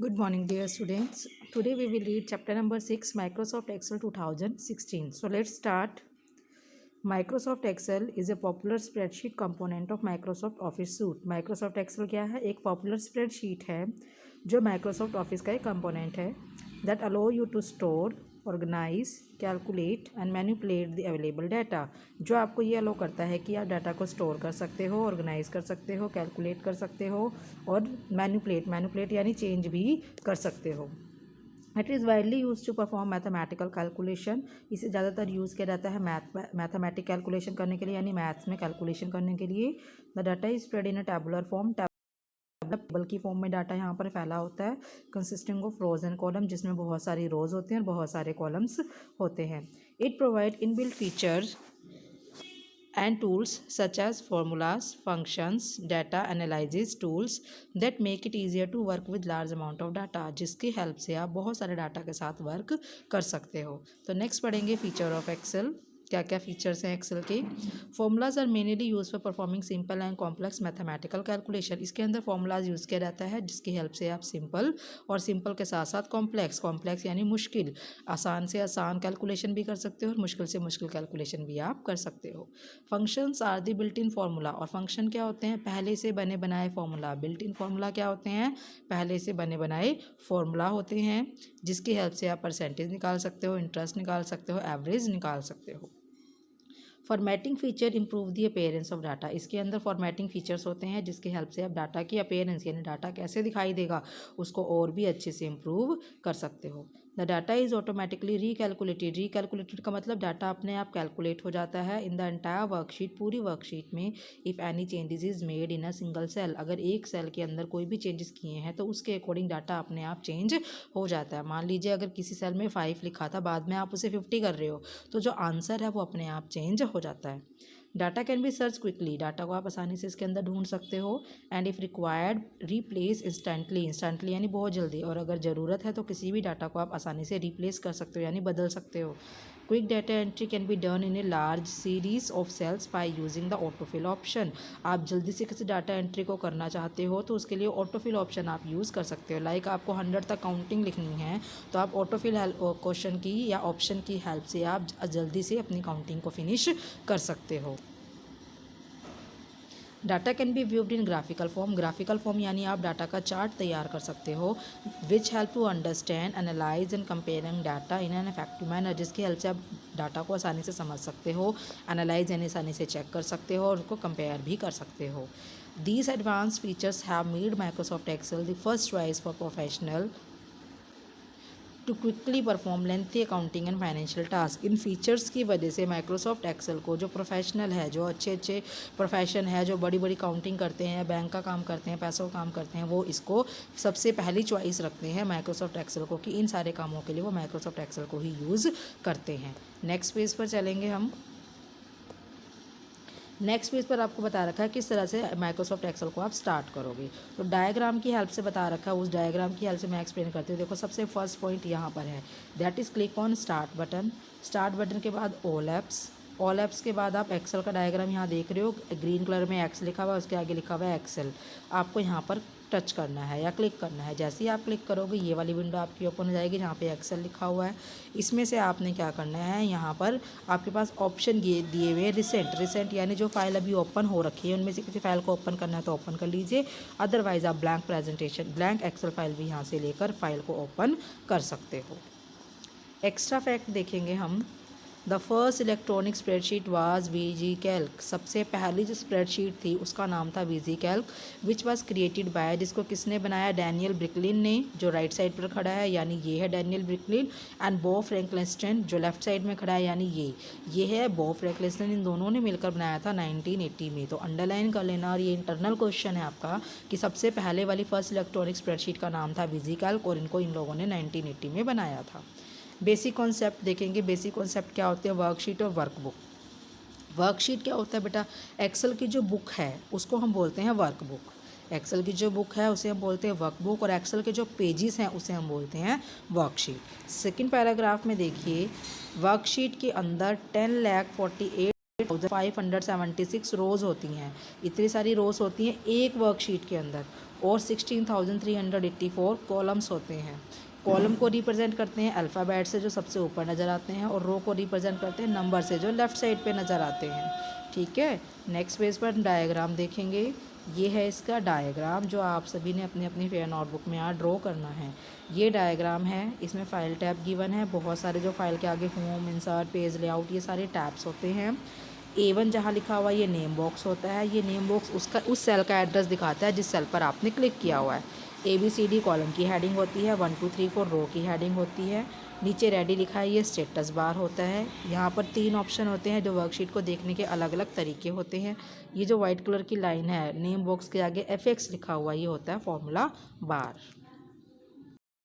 Good morning, dear students. Today we will read chapter number 6, Microsoft Excel 2016. So let's start. Microsoft Excel is a popular spreadsheet component of Microsoft Office suite. Microsoft Excel क्या है? एक popular spreadsheet है जो Microsoft Office का एक component है that allow you to store, organize, calculate and manipulate the available data. जो आपको ये अलो करता है कि आप डाटा को स्टोर कर सकते हो, ऑर्गेनाइज कर सकते हो, कैलकुलेट कर सकते हो और मैनिपुलेट यानी चेंज भी कर सकते हो. It is widely use to perform mathematical calculation. इसे ज़्यादातर यूज़ किया जाता है मैथमेटिक कैलकुलेशन करने के लिए यानी मैथ्स में कैलकुलेशन करने के लिए. The data is spread in a tabular form. Table की फॉर्म में डाटा यहाँ पर फैला होता है consisting of rose and column, जिसमें बहुत सारी रोज होती हैं और बहुत सारे कॉलम्स होते हैं. It provide inbuilt features and tools such as formulas, functions, data analysis tools that make it easier to work with large amount of data, जिसकी हेल्प से आप बहुत सारे डाटा के साथ वर्क कर सकते हो. तो नेक्स्ट पढ़ेंगे फीचर ऑफ एक्सेल. क्या क्या फीचर्स हैं एक्सेल के. Formulas are mainly use for performing simple and complex mathematical calculation. इसके अंदर फॉर्मूलाज यूज़ किया जाता है जिसकी हेल्प से आप सिंपल और सिंपल के साथ साथ कॉम्प्लेक्स यानी मुश्किल, आसान से आसान कैलकुलेशन भी कर सकते हो और मुश्किल से मुश्किल कैलकुलेशन भी आप कर सकते हो. Functions are the built in formula. और फंक्शन क्या होते हैं? पहले से बने बनाए फार्मूला. बिल्ट इन फार्मूला क्या होते हैं? पहले से बने बनाए फार्मूला होते हैं जिसकी हेल्प से आप परसेंटेज निकाल सकते हो, इंटरेस्ट निकाल सकते हो, एवरेज निकाल सकते हो. Formatting feature improve the appearance of data. इसके अंदर फॉर्मेटिंग फीचर्स होते हैं जिसकी हेल्प से आप डाटा की अपेयरेंस यानी डाटा कैसे दिखाई देगा उसको और भी अच्छे से इम्प्रूव कर सकते हो. The data is automatically recalculated का मतलब डाटा अपने आप कैलकुलेट हो जाता है इन द एंटायर वर्कशीट, पूरी वर्कशीट में. If any changes is made in a single cell. अगर एक सेल के अंदर कोई भी चेंजेस किए हैं तो उसके अकॉर्डिंग डाटा अपने आप चेंज हो जाता है. मान लीजिए अगर किसी सेल में 5 लिखा था, बाद में आप उसे 50 कर रहे हो तो जो आंसर है वो अपने आप चेंज हो जाता है. Data can B search quickly. Data को आप आसानी से इसके अंदर ढूंढ सकते हो. And if required replace instantly यानी बहुत जल्दी. और अगर ज़रूरत है तो किसी भी डाटा को आप आसानी से रिप्लेस कर सकते हो यानी बदल सकते हो. Quick data entry can be done in a large series of cells by using the autofill option. आप जल्दी से किसी डाटा एंट्री को करना चाहते हो तो उसके लिए ऑटोफिल ऑप्शन आप यूज़ कर सकते हो. लाइक आपको 100 तक काउंटिंग लिखनी है तो आप ऑटोफिल क्वेश्चन की या ऑप्शन की हेल्प से आप जल्दी से अपनी काउंटिंग को फिनिश कर सकते हो. Data can be viewed in graphical form. Graphical form यानी आप डाटा का चार्ट तैयार कर सकते हो which help to understand, analyse and comparing data in an effective manner. जिसकी हेल्प से आप डाटा को आसानी से समझ सकते हो, एनालाइज यानी आसानी से चेक कर सकते हो और उसको कंपेयर भी कर सकते हो. These advance features have made Microsoft Excel the first choice for professional to quickly perform lengthy accounting and financial task. इन फीचर्स की वजह से माइक्रोसॉफ्ट एक्सेल को जो प्रोफेशनल है, जो अच्छे प्रोफेशन है, जो बड़ी बड़ी काउंटिंग करते हैं, बैंक का काम करते हैं, पैसों का काम करते हैं, वो इसको सबसे पहली चॉइस रखते हैं माइक्रोसॉफ्ट एक्सेल को कि इन सारे कामों के लिए वो माइक्रोसॉफ्ट एक्सेल को ही यूज़ करते हैं. नेक्स्ट पेज पर चलेंगे हम. नेक्स्ट पेज पर आपको बता रखा है किस तरह से माइक्रोसॉफ्ट एक्सेल को आप स्टार्ट करोगे. तो डायग्राम की हेल्प से बता रखा है. उस डायग्राम की हेल्प से मैं एक्सप्लेन करती हूँ. देखो सबसे फर्स्ट पॉइंट यहाँ पर है, that is click on start button. Start button के बाद ऑल एप्स के बाद आप एक्सेल का डायग्राम यहाँ देख रहे हो, ग्रीन कलर में एक्स लिखा हुआ है, उसके आगे लिखा हुआ है एक्सेल. आपको यहाँ पर टच करना है या क्लिक करना है. जैसे ही आप क्लिक करोगे ये वाली विंडो आपकी ओपन हो जाएगी जहाँ पे एक्सेल लिखा हुआ है. इसमें से आपने क्या करना है, यहाँ पर आपके पास ऑप्शन दिए हुए रिसेंट यानी जो फाइल अभी ओपन हो रखी है उनमें से किसी फाइल को ओपन करना है तो ओपन कर लीजिए. अदरवाइज़ आप ब्लैंक एक्सेल फाइल भी यहाँ से लेकर फाइल को ओपन कर सकते हो. एक्स्ट्रा फैक्ट देखेंगे हम. The first electronic spreadsheet was VisiCalc. सबसे पहली जो स्प्रेडशीट थी उसका नाम था VisiCalc which was created by, जिसको किसने बनाया? डैनियल ब्रिकलिन ने, जो राइट साइड पर खड़ा है यानी ये है डैनियल ब्रिकलिन. एंड बो फ्रैंकलिन जो लेफ्ट साइड में खड़ा है यानी ये है बो फ्रैंकलिन. इन दोनों ने मिलकर बनाया था 1980 में. तो अंडरलाइन कर लेना. और ये इंटरनल क्वेश्चन है आपका कि सबसे पहले वाली फर्स्ट इलेक्ट्रॉनिक स्प्रेडशीट का नाम था वीजी कैल्क और इनको इन लोगों ने 1980 में बनाया था. बेसिक कॉन्सेप्ट देखेंगे. बेसिक कॉन्सेप्ट क्या होते हैं? वर्कशीट और वर्कबुक. वर्कशीट क्या होता है बेटा? एक्सेल की जो बुक है उसको हम बोलते हैं वर्कबुक. एक्सेल की जो बुक है उसे हम बोलते हैं वर्कबुक और एक्सेल के जो पेजेस हैं उसे हम बोलते हैं वर्कशीट. सेकंड पैराग्राफ में देखिए, वर्कशीट के अंदर 10,48,576 रोज़ होती हैं. इतनी सारी रोज़ होती हैं एक वर्कशीट के अंदर और 16,384 कॉलम्स होते हैं। कॉलम को रिप्रेजेंट करते हैं अल्फ़ाबेट से जो सबसे ऊपर नज़र आते हैं, और रो को रिप्रेजेंट करते हैं नंबर से जो लेफ़्ट साइड पे नज़र आते हैं। ठीक है, नेक्स्ट पेज पर डायग्राम देखेंगे। ये है इसका डायग्राम जो आप सभी ने अपनी अपनी फेयर नोटबुक में यहाँ ड्रॉ करना है। ये डायग्राम है, इसमें फ़ाइल टैब गिवन है, बहुत सारे जो फाइल के आगे होम, इंसर्ट, पेज लेआउट, ये सारे टैब्स होते हैं। A1 जहाँ लिखा हुआ है ये नेम बॉक्स होता है। ये नेम बॉक्स उस सेल का एड्रेस दिखाता है जिस सेल पर आपने क्लिक किया हुआ है। ABCD कॉलम की हेडिंग होती है, 1 2 3 4 रो की हेडिंग होती है। नीचे रेडी लिखा है, ये स्टेटस बार होता है। यहाँ पर 3 ऑप्शन होते हैं जो वर्कशीट को देखने के अलग अलग तरीके होते हैं। ये जो वाइट कलर की लाइन है नेम बॉक्स के आगे FX लिखा हुआ, ये होता है फॉर्मूला बार।